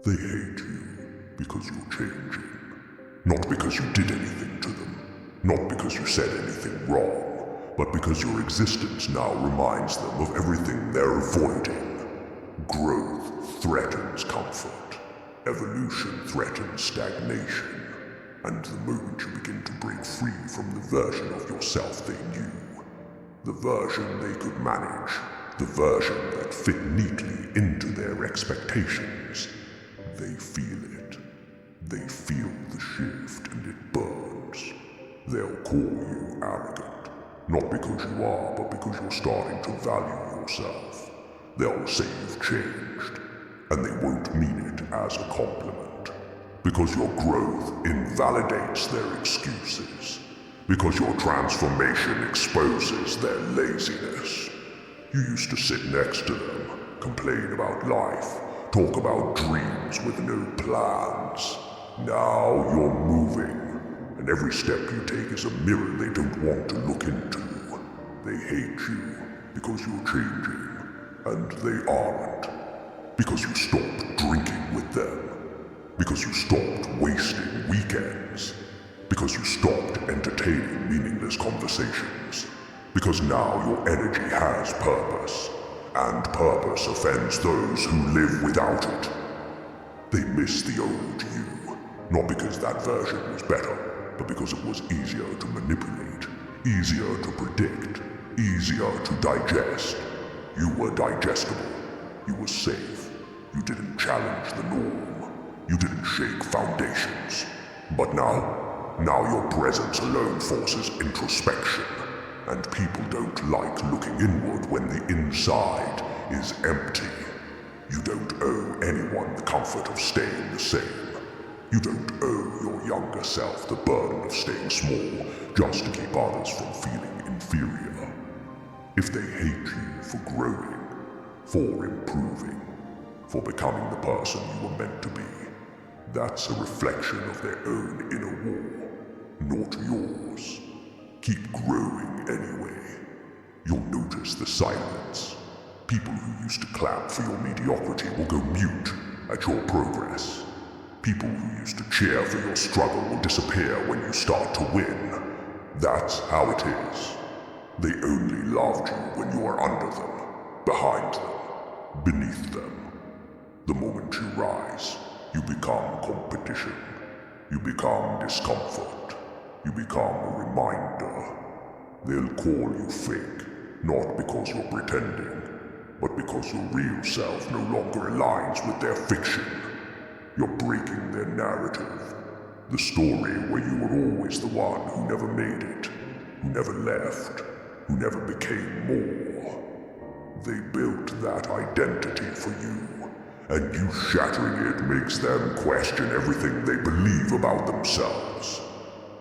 They hate you because you're changing. Not because you did anything to them. Not because you said anything wrong. But because your existence now reminds them of everything they're avoiding. Growth threatens comfort. Evolution threatens stagnation. And the moment you begin to break free from the version of yourself they knew, the version they could manage, the version that fit neatly into their expectations, they feel it. They feel the shift and it burns. They'll call you arrogant, not because you are, but because you're starting to value yourself. They'll say you've changed, and they won't mean it as a compliment. Because your growth invalidates their excuses. Because your transformation exposes their laziness. You used to sit next to them, complain about life, talk about dreams with no plans. Now you're moving, and every step you take is a mirror they don't want to look into. They hate you because you're changing, and they aren't. Because you stopped drinking with them. Because you stopped wasting weekends. Because you stopped entertaining meaningless conversations. Because now your energy has purpose, and purpose offends those who live without it. They miss the old you, not because that version was better, but because it was easier to manipulate, easier to predict, easier to digest. You were digestible. You were safe. You didn't challenge the norm. You didn't shake foundations. But now your presence alone forces introspection. And people don't like looking inward when the inside is empty. You don't owe anyone the comfort of staying the same. You don't owe your younger self the burden of staying small just to keep others from feeling inferior. If they hate you for growing, for improving, for becoming the person you were meant to be, that's a reflection of their own inner war, not yours. Keep growing anyway. You'll notice the silence. People who used to clap for your mediocrity will go mute at your progress. People who used to cheer for your struggle will disappear when you start to win. That's how it is. They only loved you when you are under them, behind them, beneath them. The moment you rise, you become competition. You become discomfort. You become a reminder. They'll call you fake, not because you're pretending, but because your real self no longer aligns with their fiction. You're breaking their narrative, the story where you were always the one who never made it, who never left, who never became more. They built that identity for you, and you shattering it makes them question everything they believe about themselves.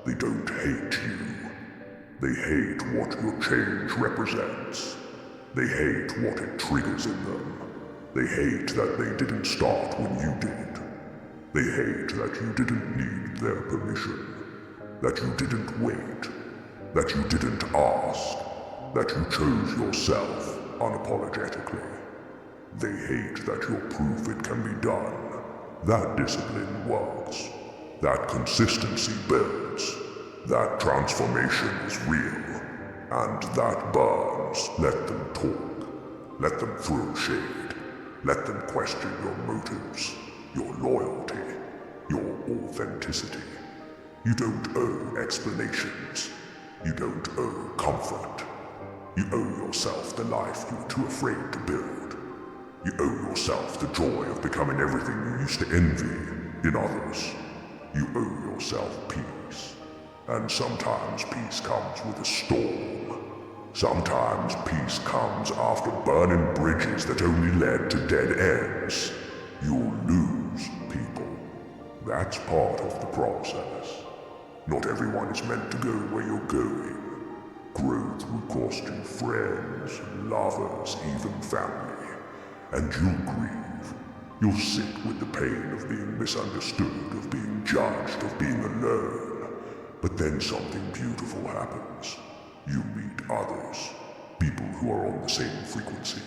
They don't hate you. They hate what your change represents. They hate what it triggers in them. They hate that they didn't start when you did. They hate that you didn't need their permission. That you didn't wait. That you didn't ask. That you chose yourself unapologetically. They hate that you're proof it can be done. That discipline works. That consistency builds. That transformation is real. And that burns. Let them talk. Let them throw shade. Let them question your motives, your loyalty, your authenticity. You don't owe explanations. You don't owe comfort. You owe yourself the life you were too afraid to build. You owe yourself the joy of becoming everything you used to envy in others. You owe yourself peace. And sometimes peace comes with a storm. Sometimes peace comes after burning bridges that only led to dead ends. You'll lose people. That's part of the process. Not everyone is meant to go where you're going. Growth will cost you friends, lovers, even family. And you'll grieve. You'll sit with the pain of being misunderstood, of being judged, of being alone. But then something beautiful happens. You meet others. People who are on the same frequency.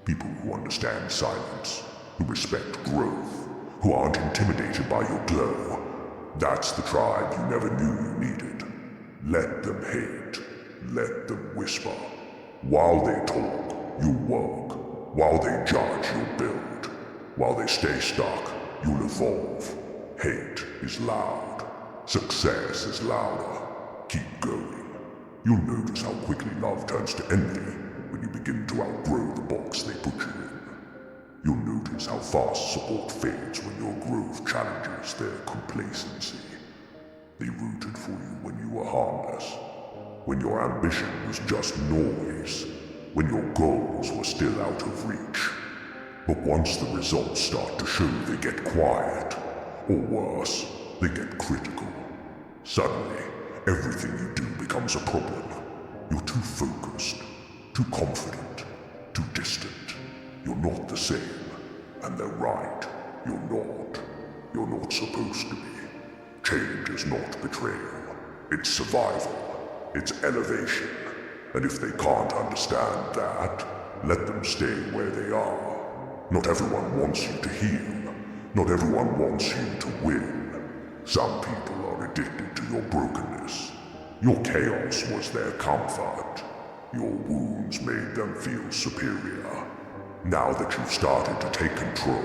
People who understand silence, who respect growth, who who aren't intimidated by your glow. That's the tribe you never knew you needed. Let them hate. Let them whisper. While they talk, you'll work. While they judge, you'll build. While they stay stuck, you'll evolve. Hate is loud. Success is louder. Keep going. You'll notice how quickly love turns to envy when you begin to outgrow the box they put you in. You'll notice how fast support fades when your growth challenges their complacency. They rooted for you when you were harmless, when your ambition was just noise, when your goals were still out of reach. But once the results start to show, they get quiet, or worse, they get critical. Suddenly, everything you do becomes a problem. You're too focused, too confident, too distant. You're not the same, and they're right. You're not. You're not supposed to be. Change is not betrayal. It's survival. It's elevation. And if they can't understand that, let them stay where they are. Not everyone wants you to heal. Not everyone wants you to win. Some people are addicted to your brokenness. Your chaos was their comfort. Your wounds made them feel superior. Now that you've started to take control,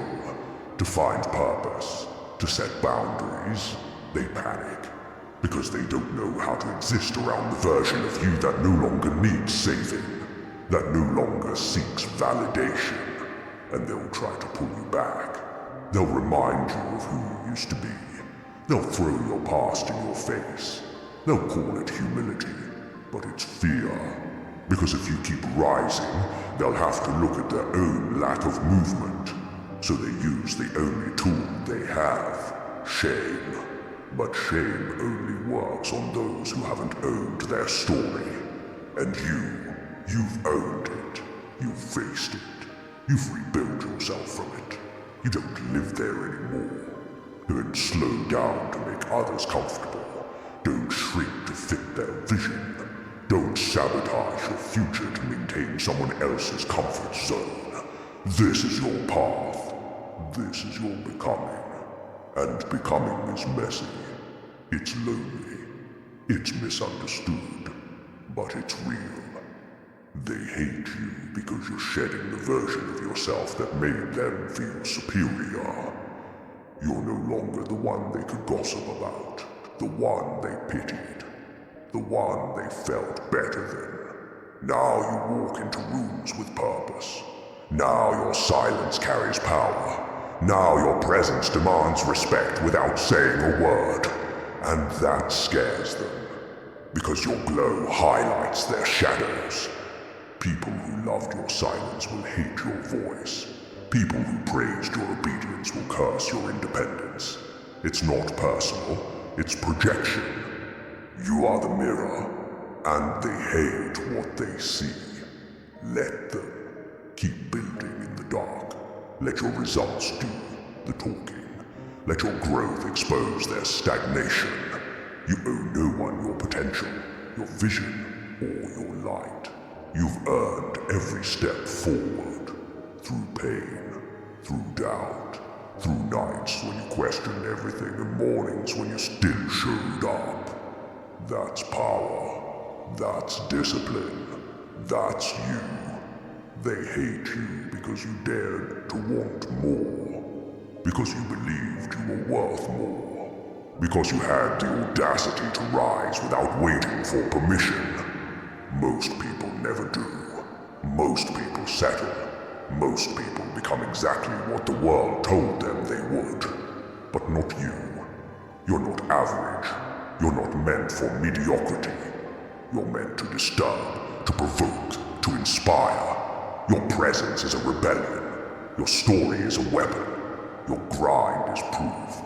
to find purpose, to set boundaries, they panic. Because they don't know how to exist around the version of you that no longer needs saving, that no longer seeks validation. And they'll try to pull you back. They'll remind you of who you used to be. They'll throw your past in your face. They'll call it humility, but it's fear. Because if you keep rising, they'll have to look at their own lack of movement. So they use the only tool they have, shame. But shame only works on those who haven't owned their story. And you've owned it. You've faced it. You've rebuilt yourself from it. You don't live there anymore. Don't slow down to make others comfortable. Don't shrink to fit their vision. Don't sabotage your future to maintain someone else's comfort zone. This is your path. This is your becoming. And becoming is messy. It's lonely. It's misunderstood. But it's real. They hate you because you're shedding the version of yourself that made them feel superior. You're no longer the one they could gossip about, the one they pitied, the one they felt better than. Now you walk into rooms with purpose. Now your silence carries power. Now your presence demands respect without saying a word. And that scares them, because your glow highlights their shadows. People who loved your silence will hate your voice. People who praised your obedience will curse your independence. It's not personal, it's projection. You are the mirror, and they hate what they see. Let them. Keep building in the dark. Let your results do the talking. Let your growth expose their stagnation. You owe no one your potential, your vision, or your light. You've earned every step forward, through pain, through doubt, through nights when you questioned everything and mornings when you still showed up. That's power, that's discipline, that's you. They hate you because you dared to want more, because you believed you were worth more, because you had the audacity to rise without waiting for permission. Most people never do. Most people settle. Most people become exactly what the world told them they would. But not you. You're not average. You're not meant for mediocrity. You're meant to disturb, to provoke, to inspire. Your presence is a rebellion. Your story is a weapon. Your grind is proof.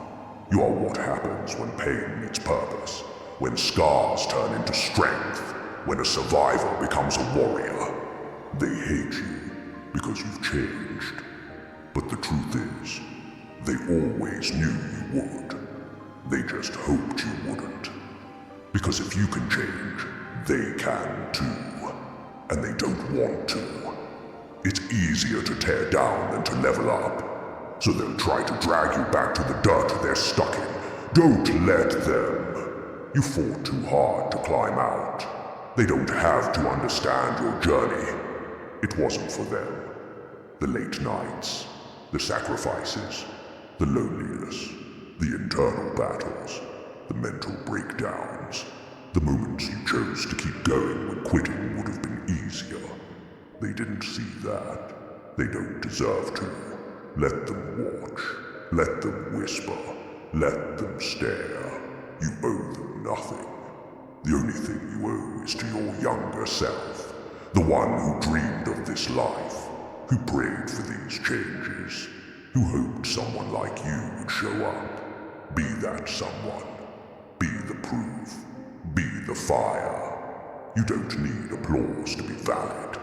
You are what happens when pain meets purpose, when scars turn into strength, when a survivor becomes a warrior. They hate you because you've changed. But the truth is, they always knew you would. They just hoped you wouldn't. Because if you can change, they can too. And they don't want to. It's easier to tear down than to level up. so they'll try to drag you back to the dirt they're stuck in. Don't let them. You fought too hard to climb out. They don't have to understand your journey. It wasn't for them. The late nights, the sacrifices, the loneliness, the internal battles, the mental breakdowns, the moments you chose to keep going when quitting would have been easier. They didn't see that. They don't deserve to. Let them watch. Let them whisper. Let them stare. You owe them nothing. The only thing you owe is to your younger self, the one who dreamed of this life, who prayed for these changes, who hoped someone like you would show up. Be that someone. Be the proof. Be the fire. You don't need applause to be valid.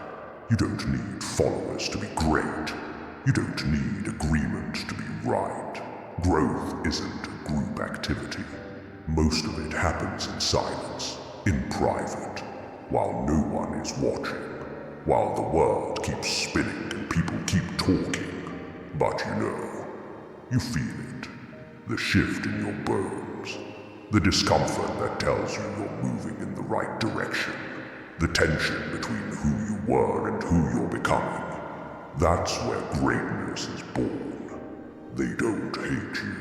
You don't need followers to be great. You don't need agreement to be right. Growth isn't a group activity. Most of it happens in silence, in private, while no one is watching, while the world keeps spinning and people keep talking. But you feel it, the shift in your bones, the discomfort that tells you you're moving in the right direction, the tension between who you were and who you're becoming. That's where greatness is born. They don't hate you.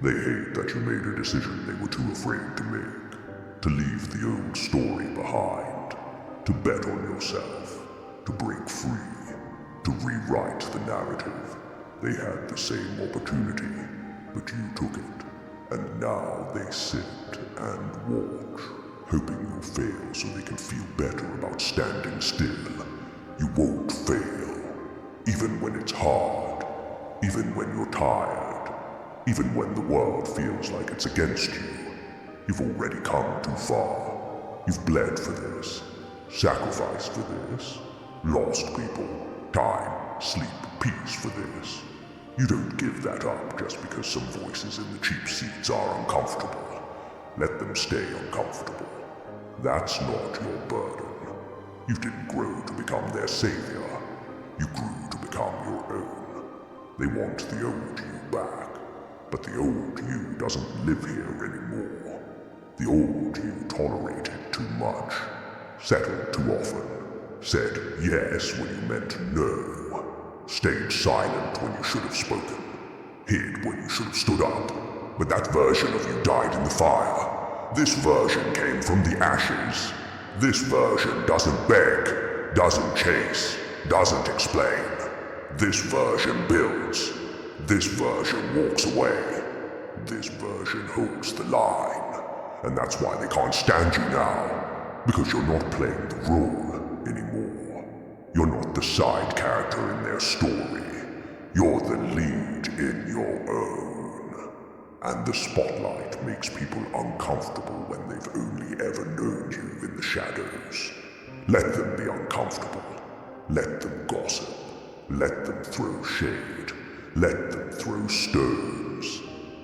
They hate that you made a decision they were too afraid to make, to leave the old story behind, to bet on yourself, to break free, to rewrite the narrative. They had the same opportunity, but you took it, and now they sit and watch, hoping you'll fail so they can feel better about standing still. You won't fail, even when it's hard, even when you're tired. Even when the world feels like it's against you, you've already come too far. You've bled for this, sacrificed for this, lost people, time, sleep, peace for this. You don't give that up just because some voices in the cheap seats are uncomfortable. Let them stay uncomfortable. That's not your burden. You didn't grow to become their savior. You grew to become your own. They want the old you back. But the old you doesn't live here anymore. The old you tolerated too much, settled too often, said yes when you meant no, stayed silent when you should have spoken, hid when you should have stood up. But that version of you died in the fire. This version came from the ashes. This version doesn't beg, doesn't chase, doesn't explain. This version builds. This version walks away. This version holds the line. And that's why they can't stand you now. Because you're not playing the role anymore. You're not the side character in their story. You're the lead in your own. And the spotlight makes people uncomfortable when they've only ever known you in the shadows. Let them be uncomfortable. Let them gossip. Let them throw shade. Let them throw stones.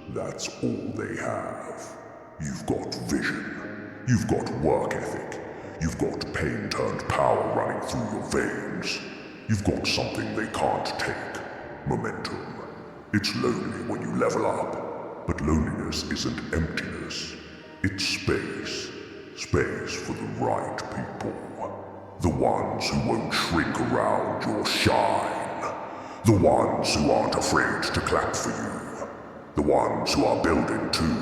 That's all they have. You've got vision. You've got work ethic. You've got pain-turned power running through your veins. You've got something they can't take. Momentum. It's lonely when you level up. But loneliness isn't emptiness. It's space. Space for the right people. The ones who won't shrink around your shine. The ones who aren't afraid to clap for you. The ones who are building too.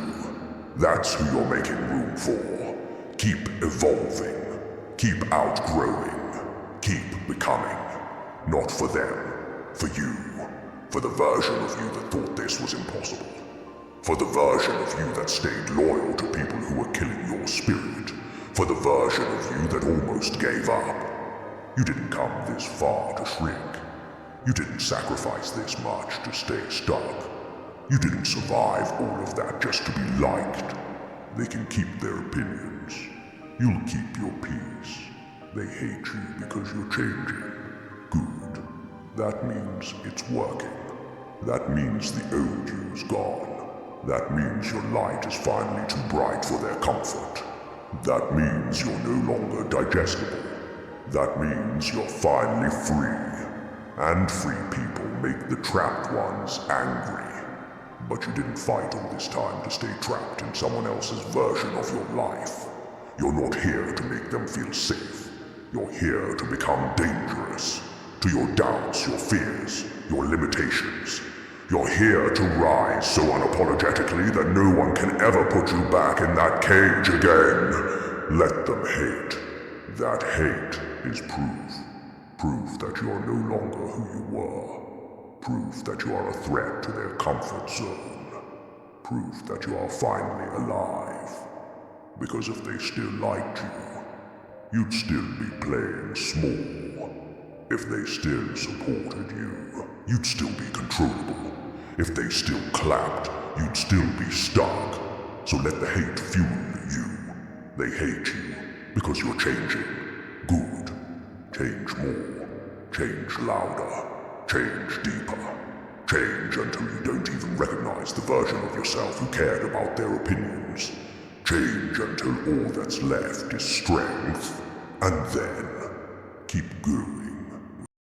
That's who you're making room for. Keep evolving. Keep outgrowing. Keep becoming. Not for them. For you. For the version of you that thought this was impossible. For the version of you that stayed loyal to people who were killing your spirit. For the version of you that almost gave up. You didn't come this far to shrink. You didn't sacrifice this much to stay stuck. You didn't survive all of that just to be liked. They can keep their opinions. You'll keep your peace. They hate you because you're changing. Good. That means it's working. That means the old you's gone. That means your light is finally too bright for their comfort. That means you're no longer digestible. That means you're finally free. and free people make the trapped ones angry. But you didn't fight all this time to stay trapped in someone else's version of your life. You're not here to make them feel safe. You're here to become dangerous. To your doubts, your fears, your limitations. You're here to rise so unapologetically that no one can ever put you back in that cage again. Let them hate. That hate is proof. Proof that you are no longer who you were. Proof that you are a threat to their comfort zone. Proof that you are finally alive. Because if they still liked you, you'd still be playing small. If they still supported you, you'd still be controllable. If they still clapped, you'd still be stuck. So let the hate fuel you. They hate you because you're changing. Good. Change more. Change louder. Change deeper. Change until you don't even recognize the version of yourself who cared about their opinions. Change until all that's left is strength. And then keep going.